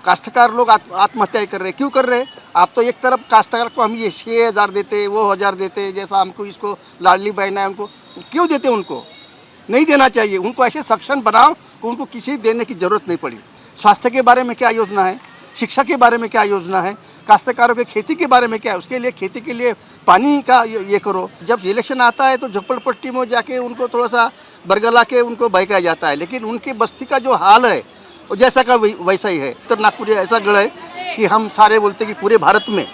काश्तकार लोग आत्महत्या कर रहे हैं। क्यों कर रहे हैं? आप तो एक तरफ काश्तकार को हम ये 6,000 देते, वो 1,000 देते, जैसा हमको इसको लाडली बहन है उनको क्यों देते? उनको नहीं देना चाहिए। उनको ऐसे सक्षम बनाओ कि उनको किसी देने की ज़रूरत नहीं पड़ी। स्वास्थ्य के बारे में क्या योजना है, शिक्षा के बारे में क्या योजना है, काश्तकारों के खेती के बारे में क्या है, उसके लिए खेती के लिए पानी का ये करो। जब इलेक्शन आता है तो झोपड़पट्टी में जाके उनको थोड़ा सा बरगला के उनको बहकाया जाता है, लेकिन उनकी बस्ती का जो हाल है वो जैसा का वैसा ही है। उत्तर नागपुर ऐसा गढ़ है कि हम सारे बोलते हैं कि पूरे भारत में,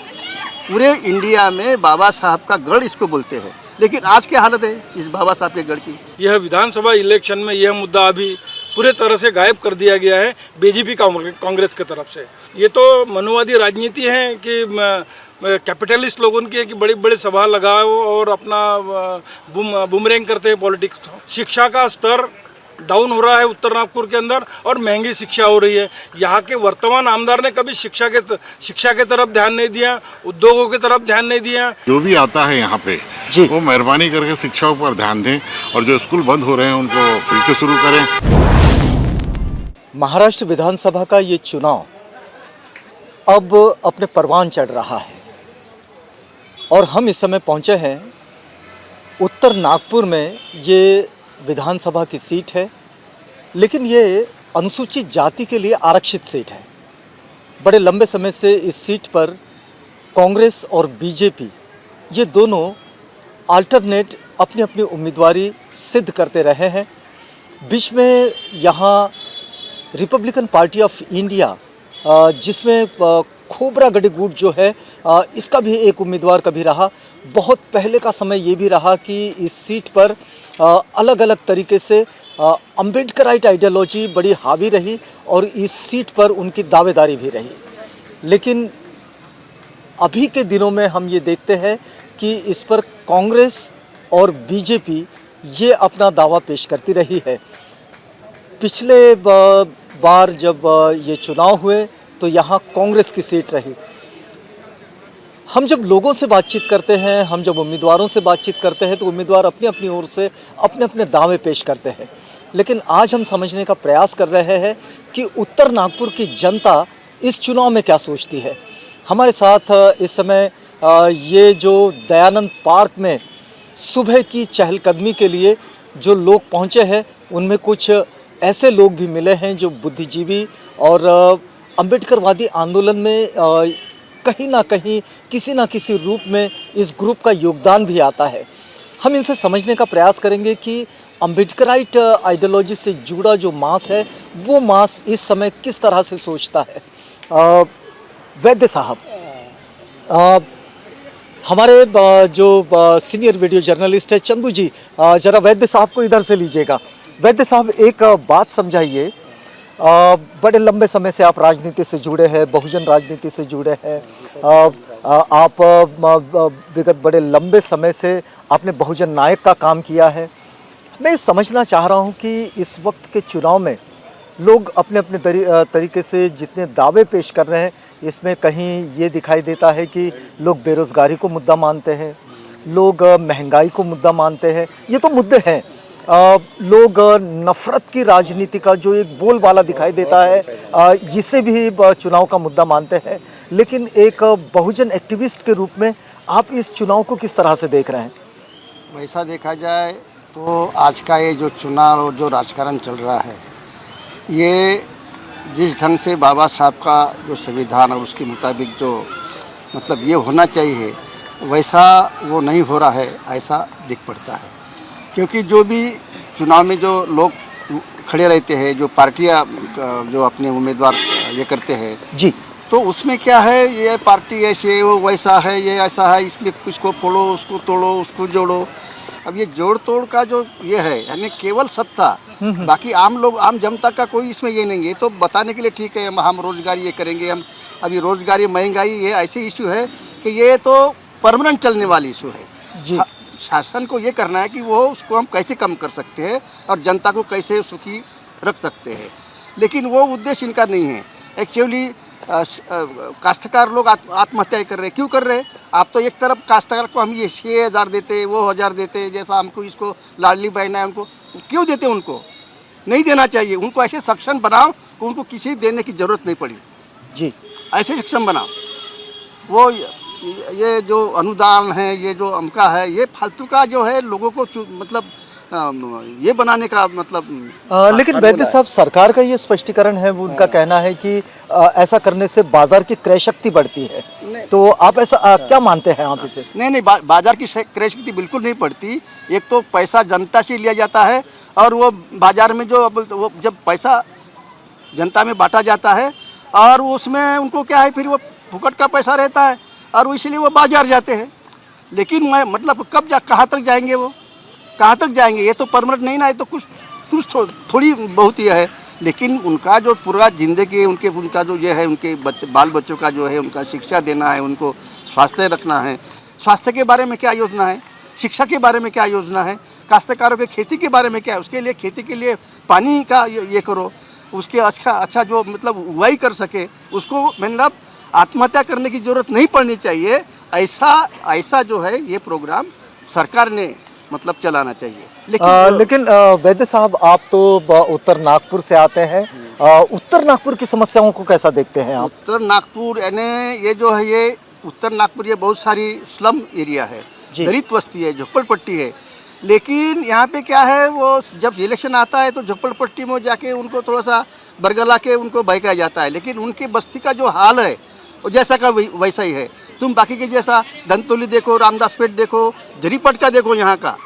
पूरे इंडिया में बाबा साहब का गढ़ इसको बोलते हैं। लेकिन आज क्या हालत है इस बाबा साहब के गढ़ की? यह विधानसभा इलेक्शन में यह मुद्दा अभी पूरे तरह से गायब कर दिया गया है बीजेपी कांग्रेस की तरफ से। ये तो मनुवादी राजनीति है कि कैपिटलिस्ट लोगों की है कि बड़ी बड़ी सभा लगाओ और अपना बूमरैंग करते हैं पॉलिटिक्स। शिक्षा का स्तर डाउन हो रहा है उत्तर नागपुर के अंदर और महंगी शिक्षा हो रही है। यहाँ के वर्तमान आमदार ने कभी शिक्षा के तरफ ध्यान नहीं दिया, उद्योगों की तरफ ध्यान नहीं दिया। जो भी आता है यहाँ पे वो मेहरबानी करके शिक्षा पर ध्यान दें और जो स्कूल बंद हो रहे हैं उनको फिर से शुरू करें। महाराष्ट्र विधानसभा का ये चुनाव अब अपने परवान चढ़ रहा है और हम इस समय पहुँचे हैं उत्तर नागपुर में। ये विधानसभा की सीट है, लेकिन ये अनुसूचित जाति के लिए आरक्षित सीट है। बड़े लंबे समय से इस सीट पर कांग्रेस और बीजेपी ये दोनों अल्टरनेट अपनी अपनी उम्मीदवारी सिद्ध करते रहे हैं। बीच में यहाँ रिपब्लिकन पार्टी ऑफ इंडिया जिसमें खोबरा गढ़ी गुट जो है इसका भी एक उम्मीदवार कभी रहा। बहुत पहले का समय ये भी रहा कि इस सीट पर अलग अलग तरीके से अम्बेडकराइट आइडियोलॉजी बड़ी हावी रही और इस सीट पर उनकी दावेदारी भी रही। लेकिन अभी के दिनों में हम ये देखते हैं कि इस पर कांग्रेस और बीजेपी ये अपना दावा पेश करती रही है। पिछले बार जब ये चुनाव हुए तो यहाँ कांग्रेस की सीट रही। हम जब लोगों से बातचीत करते हैं, हम जब उम्मीदवारों से बातचीत करते हैं तो उम्मीदवार अपनी अपनी ओर से अपने अपने दावे पेश करते हैं। लेकिन आज हम समझने का प्रयास कर रहे हैं कि उत्तर नागपुर की जनता इस चुनाव में क्या सोचती है। हमारे साथ इस समय ये जो दयानंद पार्क में सुबह की चहलकदमी के लिए जो लोग पहुँचे हैं उनमें कुछ ऐसे लोग भी मिले हैं जो बुद्धिजीवी और अम्बेडकरवादी आंदोलन में कहीं ना कहीं किसी ना किसी रूप में इस ग्रुप का योगदान भी आता है। हम इनसे समझने का प्रयास करेंगे कि अम्बेडकराइट आइडियोलॉजी से जुड़ा जो मास है वो मास इस समय किस तरह से सोचता है। वैद्य साहब, हमारे जो सीनियर वीडियो जर्नलिस्ट है चंदू जी, ज़रा वैद्य साहब को इधर से लीजिएगा। वैद्य साहब, एक बात समझाइए, बड़े लंबे समय से आप राजनीति से जुड़े हैं, बहुजन राजनीति से जुड़े हैं। आप विगत बड़े लंबे समय से आपने बहुजन नायक का काम किया है। मैं समझना चाह रहा हूं कि इस वक्त के चुनाव में लोग अपने अपने तरीके से जितने दावे पेश कर रहे हैं, इसमें कहीं ये दिखाई देता है कि लोग बेरोज़गारी को मुद्दा मानते हैं, लोग महंगाई को मुद्दा मानते हैं। ये तो मुद्दे हैं। लोग नफ़रत की राजनीति का जो एक बोलबाला दिखाई देता है इसे भी चुनाव का मुद्दा मानते हैं। लेकिन एक बहुजन एक्टिविस्ट के रूप में आप इस चुनाव को किस तरह से देख रहे हैं? वैसा देखा जाए तो आज का ये जो चुनाव और जो राजकारण चल रहा है, ये जिस ढंग से बाबा साहब का जो संविधान और उसके मुताबिक जो मतलब ये होना चाहिए वैसा वो नहीं हो रहा है, ऐसा दिख पड़ता है। क्योंकि जो भी चुनाव में जो लोग खड़े रहते हैं, जो पार्टियां जो अपने उम्मीदवार ये करते हैं जी, तो उसमें क्या है, ये पार्टी ऐसे वो वैसा है, ये ऐसा है, इसमें इसको फोड़ो, उसको तोड़ो, उसको जोड़ो। अब ये जोड़ तोड़ का जो ये है यानी केवल सत्ता, बाकी आम लोग आम जनता का कोई इसमें ये नहीं है। तो बताने के लिए ठीक है हम रोजगार ये करेंगे, हम अभी रोजगारी महंगाई ये ऐसे इशू है कि ये तो परमानेंट चलने वाली इशू है जी। शासन को ये करना है कि वो उसको हम कैसे कम कर सकते हैं और जनता को कैसे सुखी रख सकते हैं, लेकिन वो उद्देश्य इनका नहीं है। एक्चुअली काश्तकार लोग आत्महत्या कर रहे हैं। क्यों कर रहे हैं? आप तो एक तरफ काश्तकार को हम ये 6,000 देते, वो 1,000 देते, जैसा हमको इसको लाडली बहन है उनको क्यों देते? उनको नहीं देना चाहिए। उनको ऐसे सक्षम बनाओ कि उनको किसी देने की ज़रूरत नहीं पड़ी। जी ऐसे सक्षम बनाओ। वो ये जो अनुदान है, ये जो उनका है, ये फालतू का जो है लोगों को मतलब ये बनाने का मतलब लेकिन वैद्य साहब, सरकार का ये स्पष्टीकरण है, वो उनका कहना है कि ऐसा करने से बाजार की क्रय शक्ति बढ़ती है। तो आप ऐसा क्या मानते हैं आप इसे? नहीं, बाजार की क्रय शक्ति बिल्कुल नहीं पड़ती। एक तो पैसा जनता से लिया जाता है और वो बाजार में जो वो जब पैसा जनता में बांटा जाता है और उसमें उनको क्या है, फिर वो फुकट का पैसा रहता है और इसलिए वो बाजार जाते हैं। लेकिन मैं मतलब कहाँ तक जाएंगे, वो कहाँ तक जाएंगे? ये तो परमानेंट नहीं ना, ये तो कुछ थोड़ी बहुत ही है। लेकिन उनका जो पूरा ज़िंदगी उनका जो ये है, उनके बाल बच्चों का जो है, उनका शिक्षा देना है, उनको स्वास्थ्य रखना है। स्वास्थ्य के बारे में क्या योजना है, शिक्षा के बारे में क्या योजना है, काश्तकारों के खेती के बारे में क्या है, उसके लिए खेती के लिए पानी का ये करो, उसके अच्छा जो मतलब उगाई कर सके, उसको मतलब आत्महत्या करने की ज़रूरत नहीं पड़नी चाहिए। ऐसा जो है ये प्रोग्राम सरकार ने मतलब चलाना चाहिए। लेकिन वैद्य साहब, आप तो उत्तर नागपुर से आते हैं, उत्तर नागपुर की समस्याओं को कैसा देखते हैं आप? उत्तर नागपुर यानी ये जो है, ये उत्तर नागपुर ये बहुत सारी स्लम एरिया है, दलित बस्ती है, झोपड़पट्टी है। लेकिन यहाँ पे क्या है, वो जब इलेक्शन आता है तो झोपड़पट्टी में जाके उनको थोड़ा सा बरगला के उनको बहकाया जाता है। लेकिन उनकी बस्ती का जो हाल है वो जैसा का वैसा ही है। तुम बाकी के जैसा धनतोली देखो, रामदासपेट देखो, जरीपटका देखो, यहाँ का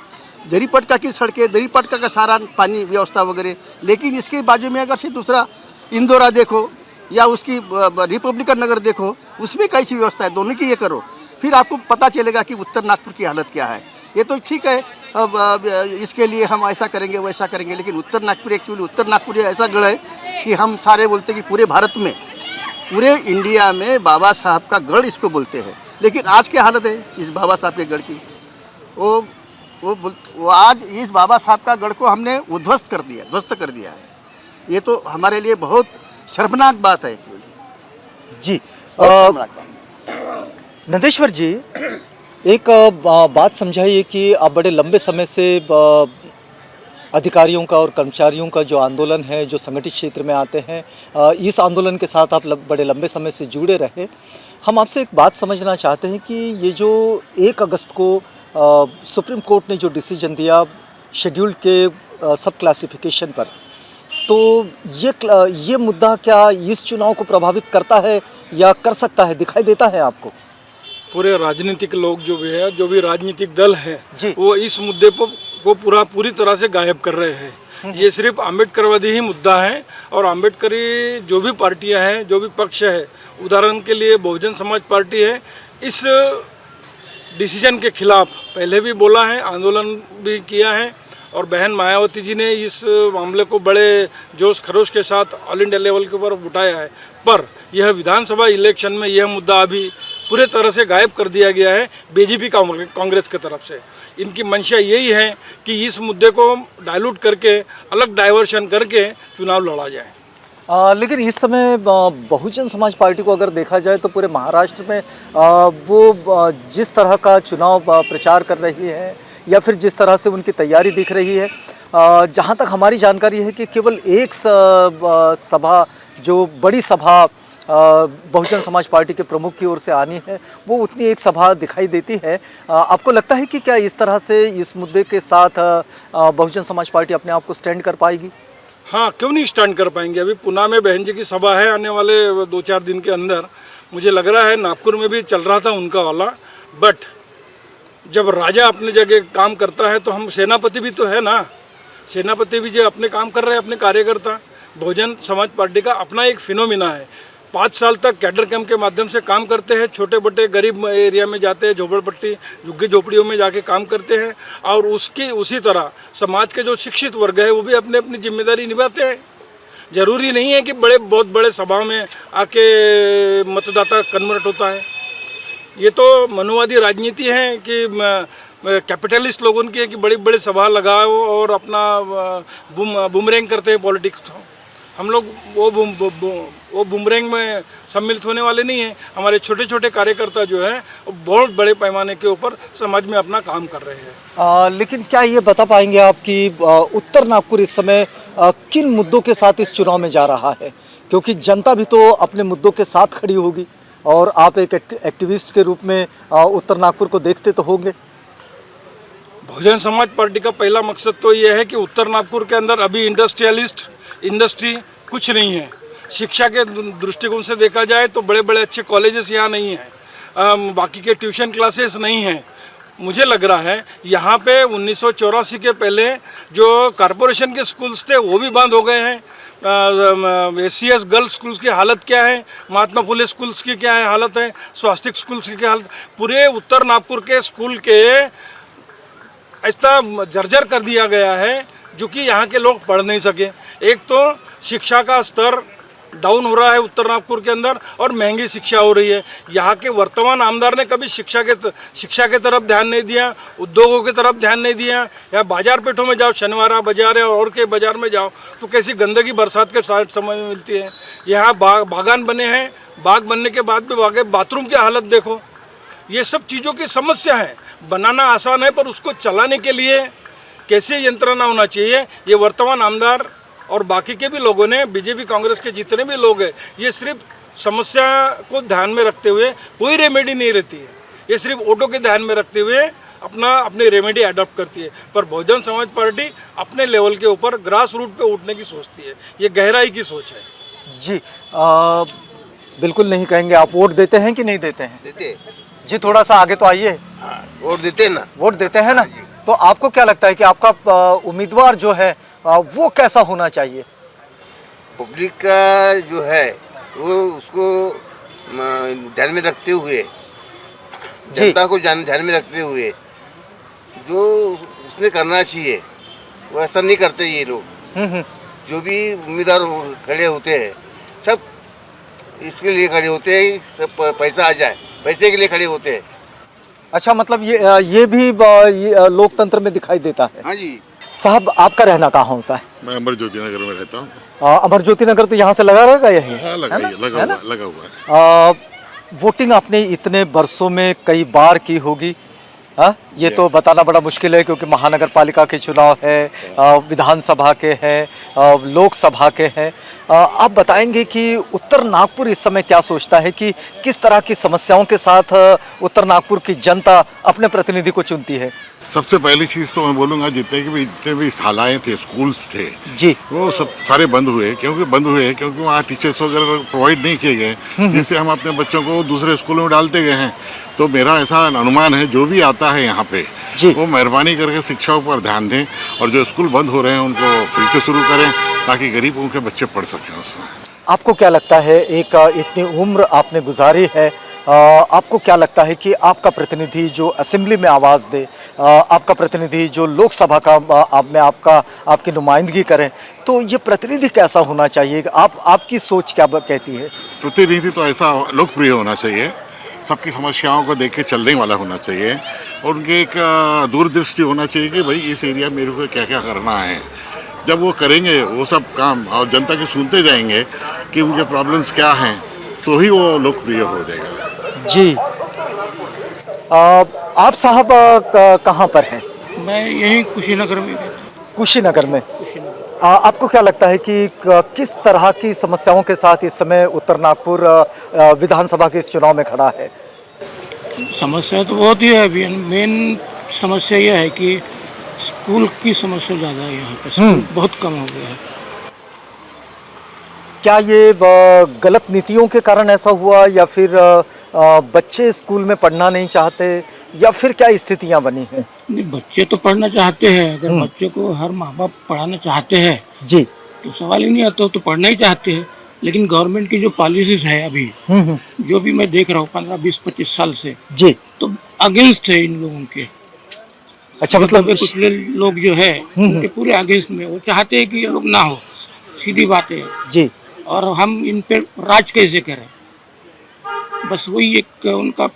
जरीपटका की सड़कें, जरीपटका का सारा पानी व्यवस्था वगैरह। लेकिन इसके बाजू में अगर से दूसरा इंदौरा देखो या उसकी रिपब्लिकन नगर देखो, उसमें कैसी व्यवस्था है, दोनों की ये करो, फिर आपको पता चलेगा कि उत्तर नागपुर की हालत क्या है। ये तो ठीक है, अब इसके लिए हम ऐसा करेंगे वैसा करेंगे, लेकिन उत्तर नागपुर एक्चुअली उत्तर नागपुर ऐसा गढ़ है कि हम सारे बोलते हैं कि पूरे भारत में, पूरे इंडिया में बाबा साहब का गढ़ इसको बोलते हैं। लेकिन आज क्या हालत है इस बाबा साहब के गढ़ की, वो आज इस बाबा साहब का गढ़ को हमने ध्वस्त कर दिया है। ये तो हमारे लिए बहुत शर्मनाक बात है जी। नंदेश्वर जी, एक बात समझाइए कि आप बड़े लंबे समय से अधिकारियों का और कर्मचारियों का जो आंदोलन है, जो संगठित क्षेत्र में आते हैं, इस आंदोलन के साथ आप बड़े लंबे समय से जुड़े रहे। हम आपसे एक बात समझना चाहते हैं कि ये जो 1 अगस्त को सुप्रीम कोर्ट ने जो डिसीजन दिया शेड्यूल्ड के सब क्लासिफिकेशन पर, तो ये मुद्दा क्या इस चुनाव को प्रभावित करता है या कर सकता है, दिखाई देता है आपको? पूरे राजनीतिक लोग जो भी है, जो भी राजनीतिक दल है, वो इस मुद्दे को पूरी तरह से गायब कर रहे हैं। ये सिर्फ अम्बेडकरवादी ही मुद्दा है और अम्बेडकरी जो भी पार्टियां हैं, जो भी पक्ष है, उदाहरण के लिए बहुजन समाज पार्टी है, इस डिसीजन के खिलाफ पहले भी बोला है, आंदोलन भी किया है और बहन मायावती जी ने इस मामले को बड़े जोश खरोश के साथ ऑल इंडिया लेवल के ऊपर उठाया है। पर यह विधानसभा इलेक्शन में यह मुद्दा अभी पूरे तरह से गायब कर दिया गया है बीजेपी कांग्रेस की तरफ से। इनकी मंशा यही है कि इस मुद्दे को डाइल्यूट करके, अलग डाइवर्शन करके चुनाव लड़ा जाए। लेकिन इस समय बहुजन समाज पार्टी को अगर देखा जाए तो पूरे महाराष्ट्र में वो जिस तरह का चुनाव प्रचार कर रही है या फिर जिस तरह से उनकी तैयारी दिख रही है, जहाँ तक हमारी जानकारी है कि केवल एक सभा, जो बड़ी सभा बहुजन समाज पार्टी के प्रमुख की ओर से आनी है, वो उतनी एक सभा दिखाई देती है। आपको लगता है कि क्या इस तरह से इस मुद्दे के साथ बहुजन समाज पार्टी अपने आप को स्टैंड कर पाएगी? हाँ, क्यों नहीं स्टैंड कर पाएंगे। अभी पुणे में बहन जी की सभा है आने वाले 2-4 दिन के अंदर। मुझे लग रहा है नागपुर में भी चल रहा था उनका वाला। बट जब राजा अपने जगह काम करता है तो हम सेनापति भी तो है ना, सेनापति भी जो अपने काम कर रहे हैं, अपने कार्यकर्ता। बहुजन समाज पार्टी का अपना एक फिनोमिना है, 5 साल तक कैडर कैंप के माध्यम से काम करते हैं, छोटे बड़े गरीब एरिया में जाते हैं, झोपड़पट्टी झुग्गी झोपड़ियों में जाके काम करते हैं और उसी तरह समाज के जो शिक्षित वर्ग है वो भी अपनी अपनी जिम्मेदारी निभाते हैं। ज़रूरी नहीं है कि बहुत बड़े सभा में आके मतदाता कन्वर्ट होता है। ये तो मनुवादी राजनीति है कि कैपिटलिस्ट लोगों की है कि बड़ी बड़ी सभा लगाओ और अपना बूमरैंग करते हैं पॉलिटिक्स। हम लोग वो बूमरैंग में सम्मिलित होने वाले नहीं हैं। हमारे छोटे छोटे कार्यकर्ता जो हैं वो बहुत बड़े पैमाने के ऊपर समाज में अपना काम कर रहे हैं। लेकिन क्या ये बता पाएंगे आप कि उत्तर नागपुर इस समय किन मुद्दों के साथ इस चुनाव में जा रहा है? क्योंकि जनता भी तो अपने मुद्दों के साथ खड़ी होगी और आप एक एक्टिविस्ट के रूप में उत्तर नागपुर को देखते तो होंगे। बहुजन समाज पार्टी का पहला मकसद तो ये है कि उत्तर नागपुर के अंदर अभी इंडस्ट्री कुछ नहीं है। शिक्षा के दृष्टिकोण से देखा जाए तो बड़े बड़े अच्छे कॉलेजेस यहाँ नहीं हैं, बाकी के ट्यूशन क्लासेस नहीं हैं। मुझे लग रहा है यहाँ पे 1984 के पहले जो कॉरपोरेशन के स्कूल्स थे वो भी बंद हो गए हैं। एससीएस गर्ल्स स्कूल्स की हालत क्या है, महात्मा फुले स्कूल्स की क्या है हालत है, स्वास्तिक स्कूल्स की क्या हालत, पूरे उत्तर नागपुर के स्कूल के ऐसा जर्जर कर दिया गया है जो कि यहाँ के लोग पढ़ नहीं सके। एक तो शिक्षा का स्तर डाउन हो रहा है उत्तर नागपुर के अंदर और महंगी शिक्षा हो रही है। यहाँ के वर्तमान आमदार ने कभी शिक्षा के तरफ ध्यान नहीं दिया, उद्योगों की तरफ ध्यान नहीं दिया। या बाजार पेठों में जाओ, शनिवारा बाजार है और के बाजार में जाओ तो कैसी गंदगी बरसात के समय में मिलती है। यहाँ बागान बने हैं, बाग बनने के बाद भी बाथरूम की हालत देखो। ये सब चीज़ों की समस्या है। बनाना आसान है पर उसको चलाने के लिए कैसे यंत्रणा होना चाहिए, ये वर्तमान आमदार और बाकी के भी लोगों ने, बीजेपी कांग्रेस के जितने भी लोग हैं, ये सिर्फ समस्या को ध्यान में रखते हुए कोई रेमेडी नहीं रहती है। ये सिर्फ वोटों के ध्यान में रखते हुए अपनी रेमेडी अडॉप्ट करती है। पर बहुजन समाज पार्टी अपने लेवल के ऊपर ग्रास रूट पे उठने की सोचती है। ये गहराई की सोच है। जी बिल्कुल नहीं कहेंगे। आप वोट देते हैं कि नहीं देते हैं? देते जी, थोड़ा सा आगे तो आइए। वोट देते ना। वोट देते हैं ना। तो आपको क्या लगता है कि आपका उम्मीदवार जो है वो कैसा होना चाहिए? पब्लिक का जो है वो उसको ध्यान में रखते हुए, जनता को ध्यान में रखते हुए जो उसने करना चाहिए वो ऐसा नहीं करते ये लोग। जो भी उम्मीदवार खड़े होते हैं सब इसके लिए खड़े होते हैं, सब पैसा आ जाए पैसे के लिए खड़े होते हैं। अच्छा, मतलब ये भी लोकतंत्र में दिखाई देता है। हाँ जी। साहब, आपका रहना कहाँ होता है? मैं अमर ज्योति नगर में रहता हूँ। अमर ज्योति नगर तो यहाँ से लगा रहेगा यही? हाँ, लगा हुआ है। वोटिंग आपने इतने बरसों में कई बार की होगी। हाँ, ये तो बताना बड़ा मुश्किल है क्योंकि महानगर पालिका के चुनाव है, विधानसभा के हैं, लोकसभा के हैं। आप बताएंगे कि उत्तर नागपुर इस समय क्या सोचता है कि किस तरह की समस्याओं के साथ उत्तर नागपुर की जनता अपने प्रतिनिधि को चुनती है? सबसे पहली चीज़ तो मैं बोलूँगा जितने भी शालाएँ थे, स्कूल्स थे जी, वो सब सारे बंद हुए क्योंकि वहाँ टीचर्स वगैरह प्रोवाइड नहीं किए गए, जिससे हम अपने बच्चों को दूसरे स्कूलों में डालते गए हैं। तो मेरा ऐसा अनुमान है जो भी आता है यहाँ पे वो मेहरबानी करके शिक्षाओं पर ध्यान दें और जो स्कूल बंद हो रहे हैं उनको फिर से शुरू करें ताकि गरीबों के बच्चे पढ़ सकें उसमें। आपको क्या लगता है, एक इतनी उम्र आपने गुजारी है, आपको क्या लगता है कि आपका प्रतिनिधि जो असेंबली में आवाज़ दे, आपका प्रतिनिधि जो लोकसभा का में आपकी नुमाइंदगी करें, तो ये प्रतिनिधि कैसा होना चाहिए? आपकी सोच क्या कहती है? प्रतिनिधि तो ऐसा लोकप्रिय होना चाहिए, सबकी समस्याओं को देख के चलने वाला होना चाहिए और उनके एक दूरदृष्टि होना चाहिए कि भाई इस एरिया में मेरे को क्या क्या करना है। जब वो करेंगे वो सब काम और जनता के सुनते जाएंगे कि उनके प्रॉब्लम्स क्या हैं तो ही वो लोकप्रिय हो जाएगा। जी, आप साहब कहाँ पर हैं? मैं यहीं कुशीनगर में रहता हूँ। कुशीनगर में। आपको क्या लगता है कि किस तरह की समस्याओं के साथ इस समय उत्तर नागपुर विधानसभा के इस चुनाव में खड़ा है? समस्या तो बहुत ही है। अभी मेन समस्या यह है कि स्कूल की समस्या ज़्यादा है यहाँ पे। स्कूल बहुत कम हो गया है। क्या ये गलत नीतियों के कारण ऐसा हुआ या फिर बच्चे स्कूल में पढ़ना नहीं चाहते या फिर क्या स्थितियां बनी हैं? नहीं, बच्चे तो पढ़ना चाहते हैं। अगर बच्चे को हर माँ बाप पढ़ाना चाहते हैं जी तो सवाल ही नहीं आता, तो पढ़ना ही चाहते हैं। लेकिन गवर्नमेंट की जो पॉलिसीज है अभी जो भी मैं देख रहा हूँ 15, 20, 25 साल से जी, तो अगेंस्ट है इन लोगों के। अच्छा, मतलब कुछ लोग जो है उनके पूरे अगेंस्ट में, वो चाहते हैं कि ये लोग ना हो, सीधी बात है जी, और हम इन पे राज कैसे करें, बस वही एक उनका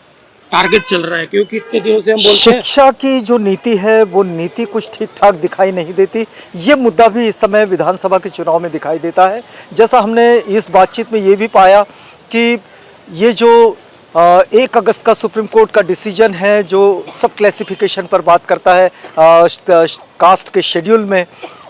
टारगेट चल रहा है। क्योंकि इतने दिनों से हम बोलते हैं शिक्षा की जो नीति है वो नीति कुछ ठीक ठाक दिखाई नहीं देती। ये मुद्दा भी इस समय विधानसभा के चुनाव में दिखाई देता है। जैसा हमने इस बातचीत में ये भी पाया कि ये जो 1 अगस्त का सुप्रीम कोर्ट का डिसीजन है जो सब क्लासिफिकेशन पर बात करता है, कास्ट के शेड्यूल में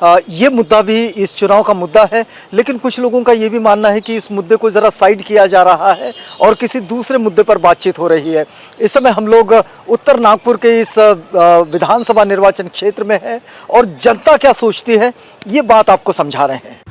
ये मुद्दा भी इस चुनाव का मुद्दा है, लेकिन कुछ लोगों का ये भी मानना है कि इस मुद्दे को ज़रा साइड किया जा रहा है और किसी दूसरे मुद्दे पर बातचीत हो रही है। इस समय हम लोग उत्तर नागपुर के इस विधानसभा निर्वाचन क्षेत्र में हैं और जनता क्या सोचती है ये बात आपको समझा रहे हैं।